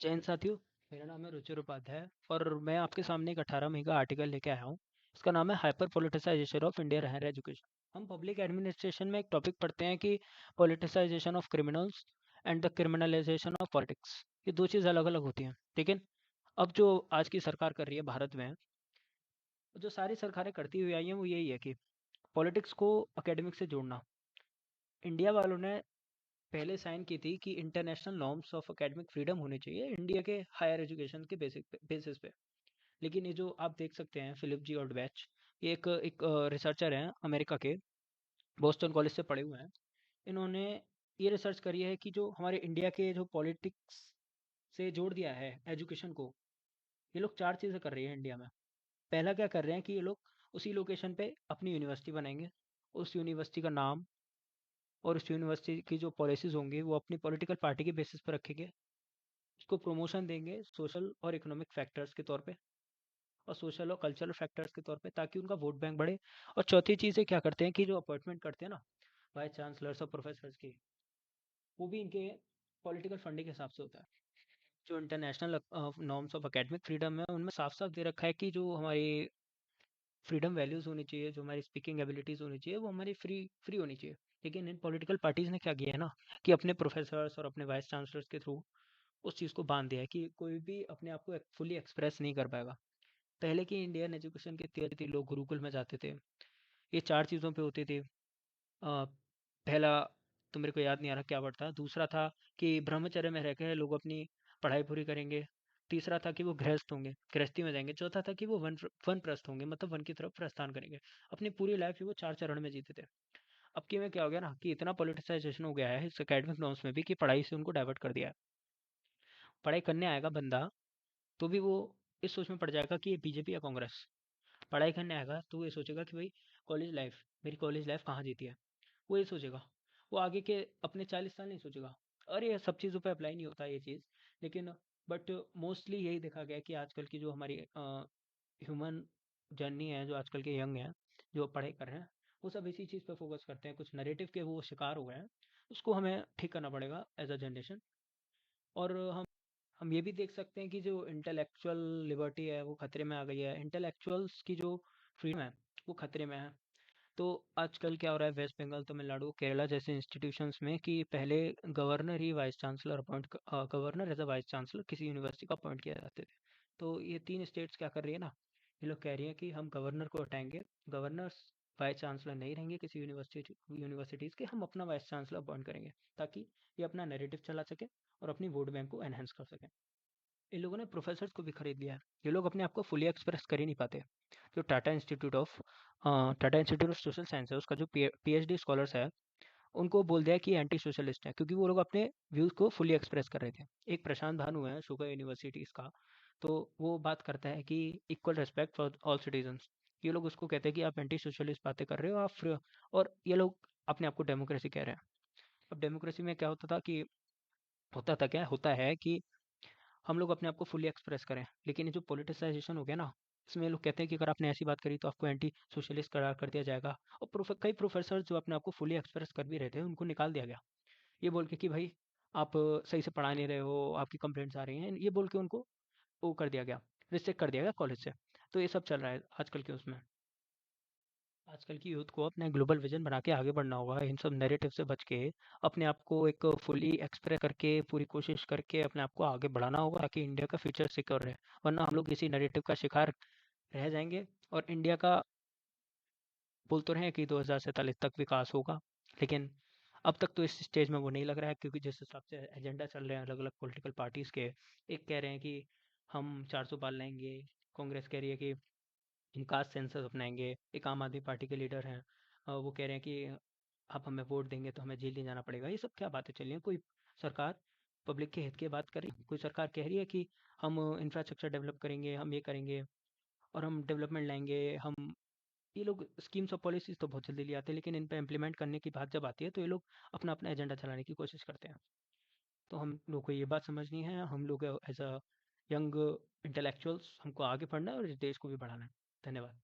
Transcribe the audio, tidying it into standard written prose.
जय हिंद साथियों। मेरा नाम है रुचिर उपाध्याय और मैं आपके सामने एक 18 मई का आर्टिकल लेके आया हूँ। इसका नाम है hyper politicisation of Indian higher education. हम पब्लिक एडमिनिस्ट्रेशन में एक टॉपिक पढ़ते हैं कि politicisation of criminals and the criminalisation of politics. ये दो चीज़ अलग अलग होती हैं। ठीक है। अब जो आज की सरकार कर रही है भारत में, जो सारी सरकारें करती हुई आई हैं वो यही है कि पॉलिटिक्स को एकेडमिक से जोड़ना। इंडिया वालों ने पहले साइन की थी कि international norms of academic freedom होनी चाहिए इंडिया के हायर एजुकेशन के बेसिस पे। लेकिन ये जो आप देख सकते हैं फिलिप जी ऑल्डवेच, ये एक रिसर्चर हैं अमेरिका के, बोस्टन कॉलेज से पढ़े हुए हैं। इन्होंने ये रिसर्च करी है कि जो हमारे इंडिया के जो पॉलिटिक्स से जोड़ दिया है एजुकेशन को, ये लोग चार चीज़ें कर रही है इंडिया में। पहला क्या कर रहे हैं कि ये लोग उसी लोकेशन पे अपनी यूनिवर्सिटी बनाएंगे। उस यूनिवर्सिटी का नाम और उस यूनिवर्सिटी की जो पॉलिसीज होंगी वो अपनी पॉलिटिकल पार्टी के बेसिस पर रखेंगे। उसको प्रमोशन देंगे सोशल और इकोनॉमिक फैक्टर्स के तौर पे और सोशल और कल्चरल फैक्टर्स के तौर पे, ताकि उनका वोट बैंक बढ़े। और चौथी चीज़ ये क्या करते हैं कि जो अपॉइंटमेंट करते हैं ना वाइस चांसलर्स और प्रोफेसर्स की, वो भी इनके पॉलिटिकल फंडिंग के हिसाब से होता है। जो international norms of academic freedom है उनमें साफ साफ दे रखा है कि जो हमारी फ्रीडम वैल्यूज़ होनी चाहिए, जो हमारी स्पीकिंग एबिलिटीज़ होनी चाहिए, वो हमारी फ्री फ्री होनी चाहिए। लेकिन इन पॉलिटिकल पार्टीज़ ने क्या किया है ना कि अपने प्रोफेसर्स और अपने वाइस चांसलर्स के थ्रू उस चीज़ को बांध दिया है कि कोई भी अपने आप को फुली एक्सप्रेस नहीं कर पाएगा। पहले की इंडियन एजुकेशन की थियरी थी, लोग गुरुकुल में जाते थे। ये 4 चीज़ों पे होती थी। पहला तो मेरे को याद नहीं आ रहा क्या वर्ड था। दूसरा था कि ब्रह्मचर्य में रह के लोग अपनी पढ़ाई पूरी करेंगे। तीसरा था कि वो गृहस्थ होंगे, गृहस्थी में जाएँगे। चौथा था कि वो वानप्रस्थ होंगे, मतलब वन की तरफ प्रस्थान करेंगे। अपनी पूरी लाइफ़ वो 4 चरण में जीते थे। अब की में क्या हो गया ना कि इतना पॉलिटिसाइज़ेशन हो गया है इस एकेडमिक नॉर्म्स में भी कि पढ़ाई से उनको डाइवर्ट कर दिया है। पढ़ाई करने आएगा बंदा तो भी वो इस सोच में पड़ जाएगा कि ये बीजेपी या कांग्रेस। पढ़ाई करने आएगा तो वो ये सोचेगा कि भाई कॉलेज लाइफ, मेरी कॉलेज लाइफ कहाँ जीती है, वो ये सोचेगा। वो आगे के अपने 40 साल नहीं सोचेगा। और ये सब चीज़ों पे अप्लाई नहीं होता ये चीज़। लेकिन बट मोस्टली यही देखा गया है कि आजकल की जो हमारी ह्यूमन जर्नी है, जो आजकल के यंग हैं जो पढ़ाई कर रहे हैं, वो सब इसी चीज़ पे फोकस करते हैं। कुछ नैरेटिव के वो शिकार हो गए हैं। उसको हमें ठीक करना पड़ेगा एज अ जनरेशन। और हम ये भी देख सकते हैं कि जो इंटेलेक्चुअल लिबर्टी है वो खतरे में आ गई है। इंटेलेक्चुअल्स की जो फ्रीडम है वो खतरे में है। तो आजकल क्या हो रहा है वेस्ट बंगाल, तमिलनाडु, केरला जैसे इंस्टीट्यूशंस में कि पहले गवर्नर ही vice chancellor governor as a vice chancellor किसी यूनिवर्सिटी को अपॉइंट किया जाते थे। तो ये 3 स्टेट्स क्या कर रही है ना, ये लोग कह रही है कि हम गवर्नर को हटाएंगे। गवर्नर्स वाइस चांसलर नहीं रहेंगे किसी यूनिवर्सिटीज़ के, हम अपना वाइस चांसलर अपॉइंट करेंगे ताकि ये अपना नैरेटिव चला सके और अपनी वोट बैंक को एनहेंस कर सकें। इन लोगों ने प्रोफेसर्स को भी खरीद लिया है। ये लोग अपने आप को फुली एक्सप्रेस कर ही नहीं पाते। जो Tata institute of social science है, उसका जो पीएचडी स्कॉलर्स है, उनको बोल दिया कि एंटी सोशलिस्ट है, क्योंकि वो लोग अपने व्यूज को फुली एक्सप्रेस कर रहे थे। एक प्रशांत भानु है शुगर यूनिवर्सिटीज का, तो वो बात करता है कि equal respect for all citizens. ये लोग उसको कहते हैं कि आप एंटी सोशलिस्ट बातें कर रहे हो आप और ये लोग अपने आप को डेमोक्रेसी कह रहे हैं। अब डेमोक्रेसी में क्या होता था कि होता है कि हम लोग अपने आप को फुली एक्सप्रेस करें। लेकिन ये जो पॉलिटिसाइजेशन हो गया ना, इसमें लोग कहते हैं कि अगर आपने ऐसी बात करी तो आपको एंटी सोशलिस्ट करार कर दिया जाएगा। और कई प्रोफेसर जो अपने आप को फुली एक्सप्रेस कर भी रहे थे उनको निकाल दिया गया, ये बोल के कि भाई आप सही से पढ़ा नहीं रहे हो, आपकी कंप्लेंट्स आ रही हैं, ये बोल के उनको वो कर दिया गया, रिस्ट्रिक्ट कर दिया गया कॉलेज से। तो ये सब चल रहा है आजकल के उसमें। आजकल की यूथ को अपना ग्लोबल विजन बना के आगे बढ़ना होगा, इन सब नैरेटिव से बच के अपने आप को एक फुली एक्सप्रेस करके पूरी कोशिश करके अपने आप को आगे बढ़ाना होगा ताकि इंडिया का फ्यूचर सिक्योर रहे। वरना हम लोग इसी नैरेटिव का शिकार रह जाएंगे। और इंडिया का बोल तो रहे हैं कि 2047 तक विकास होगा, लेकिन अब तक तो इस स्टेज में वो नहीं लग रहा है, क्योंकि जिस हिसाब से एजेंडा चल रहे हैं अलग अलग पॉलिटिकल पार्टीज के। एक कह रहे हैं कि हम 400 पार लाएंगे, कांग्रेस कह रही है कि हम कास्ट सेंसस अपनाएंगे, एक आम आदमी पार्टी के लीडर हैं, वो कह रहे हैं कि आप हमें वोट देंगे तो हमें जेल नहीं जाना पड़ेगा। ये सब क्या बातें चल रही हैं? कोई सरकार पब्लिक के हित की बात कर रही है? कोई सरकार कह रही है कि हम इंफ्रास्ट्रक्चर डेवलप करेंगे, हम ये करेंगे और हम डेवलपमेंट लाएंगे हम। ये लोग स्कीम्स और पॉलिसीज तो बहुत जल्दी ले आते हैं, लेकिन इन पे इम्प्लीमेंट करने की बात जब आती है तो ये लोग अपना अपना एजेंडा चलाने की कोशिश करते हैं। तो हम लोग को ये बात समझनी है, हम लोग एज अ यंग इंटेलेक्चुअल्स हमको आगे बढ़ना है और इस देश को भी बढ़ाना है। धन्यवाद।